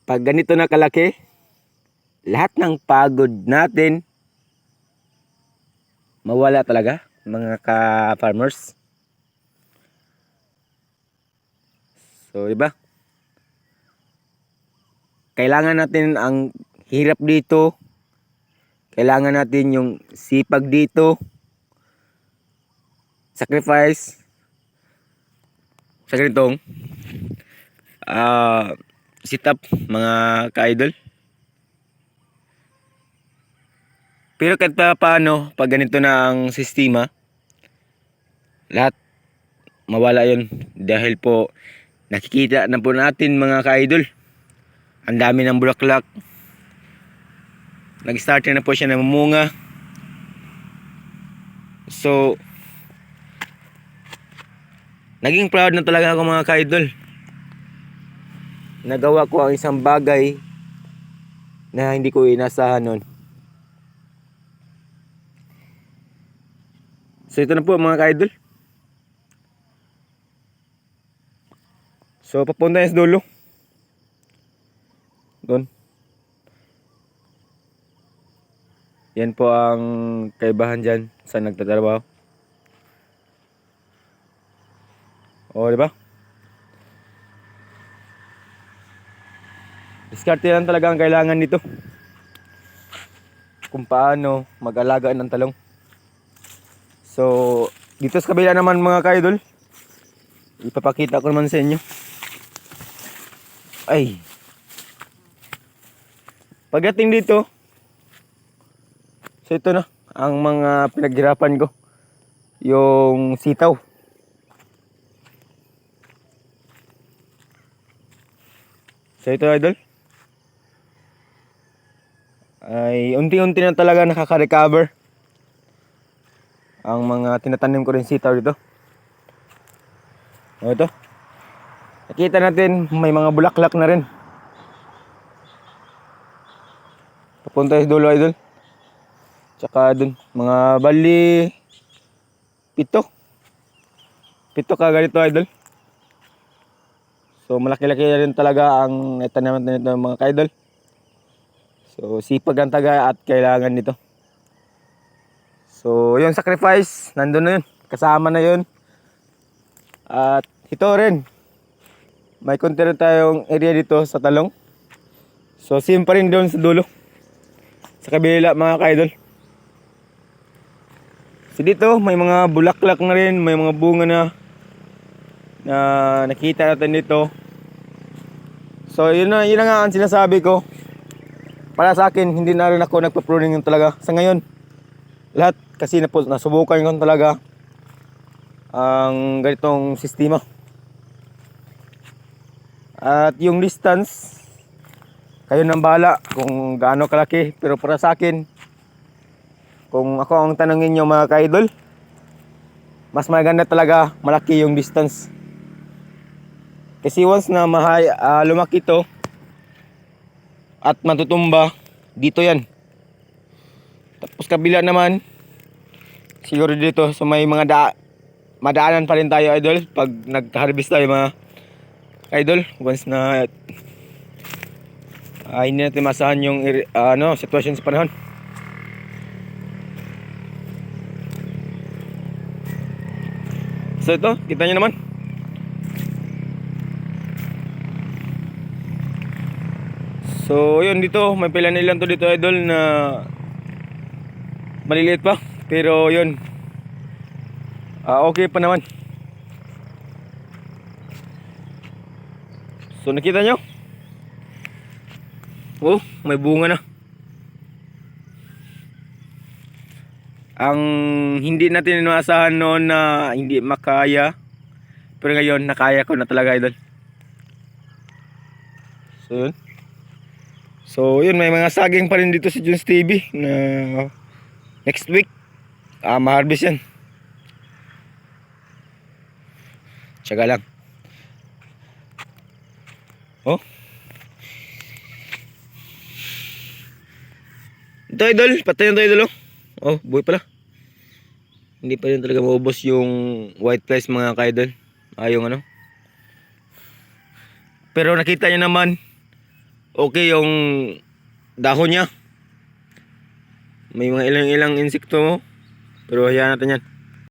Pag ganito na kalaki, lahat ng pagod natin mawala talaga, mga ka-farmers. So, diba? Kailangan natin ang hirap dito. Kailangan natin yung sipag dito. Sacrifice. Sa ganitong sit up, mga ka-idol. Pero kahit pa paano, pag ganito na ang sistema, lahat mawala yun. Dahil po, nakikita na po natin mga ka-idol, ang dami ng bulaklak. Nag-start na po siya ng mamunga. So, naging proud na talaga ako mga ka-idol. Nagawa ko ang isang bagay na hindi ko inasahan nun. So ito na po mga ka-idol. So papunta yan sa dulo. Doon. Yan po ang kaibahan dyan sa nagtatrabaho. O diba? Diskarte lang talaga ang kailangan dito. Kung paano mag-alaga ng talong. So dito sa kabila naman mga ka-idol, ipapakita ko naman sa inyo. Ay, pagdating dito, so ito na ang mga pinaghirapan ko. Yung sitaw. So ito idol, ay unti-unti na talaga nakaka-recover ang mga tinatanim ko rin sitaw dito. O ito, nakita natin may mga bulaklak na rin. Papunta sa dulo idol. Tsaka dun, mga bali pito ka ganito idol. So malaki-laki rin talaga ang itanaman nito mga ka-idol. So sipag ang taga at kailangan nito. So yung sacrifice, nandun na yun, kasama na yun. At ito rin, may konti rin tayong area dito sa talong. So same pa rin doon sa dulo, sa kabila mga ka-idol. So dito may mga bulaklak na rin, may mga bunga na nakita natin dito. So yun na nga ang sinasabi ko. Para sa akin, hindi na rin ako nagpa-pruning talaga sa ngayon. Lahat kasi nasubukan ko talaga ang ganitong sistema. At yung distance, kayo nang bahala kung gaano kalaki. Pero para sa akin, kung ako ang tanongin nyo mga ka-idol, mas maganda talaga malaki yung distance. Kasi once na lumaki to at matutumba, dito yan. Tapos kabila naman, siguro dito, so may mga madaanan pa rin tayo idol pag nag-harvest tayo mga idol. Once na hindi natin masahan yung sitwasyon sa panahon. So ito, kita nyo naman. So yun, dito may pila na ilan to dito idol na maliliit pa, pero yun, okay pa naman. So nakita nyo, oh, may bunga na. Ang hindi natin inaasahan noon na hindi makaya, pero ngayon nakaya ko na talaga idol. So yun. So yun, may mga saging pa rin dito si Jones TV na next week ma-harvest yan. Tsaga lang. Oh, ito idol, patay na ito idol. Oh, buhay pala. Hindi pa rin talaga maubos yung white flies mga ka-idol. Yung ano. Pero nakita nyo naman, okay yung dahon niya. May mga ilang-ilang insekto mo. Pero hayaan natin yan.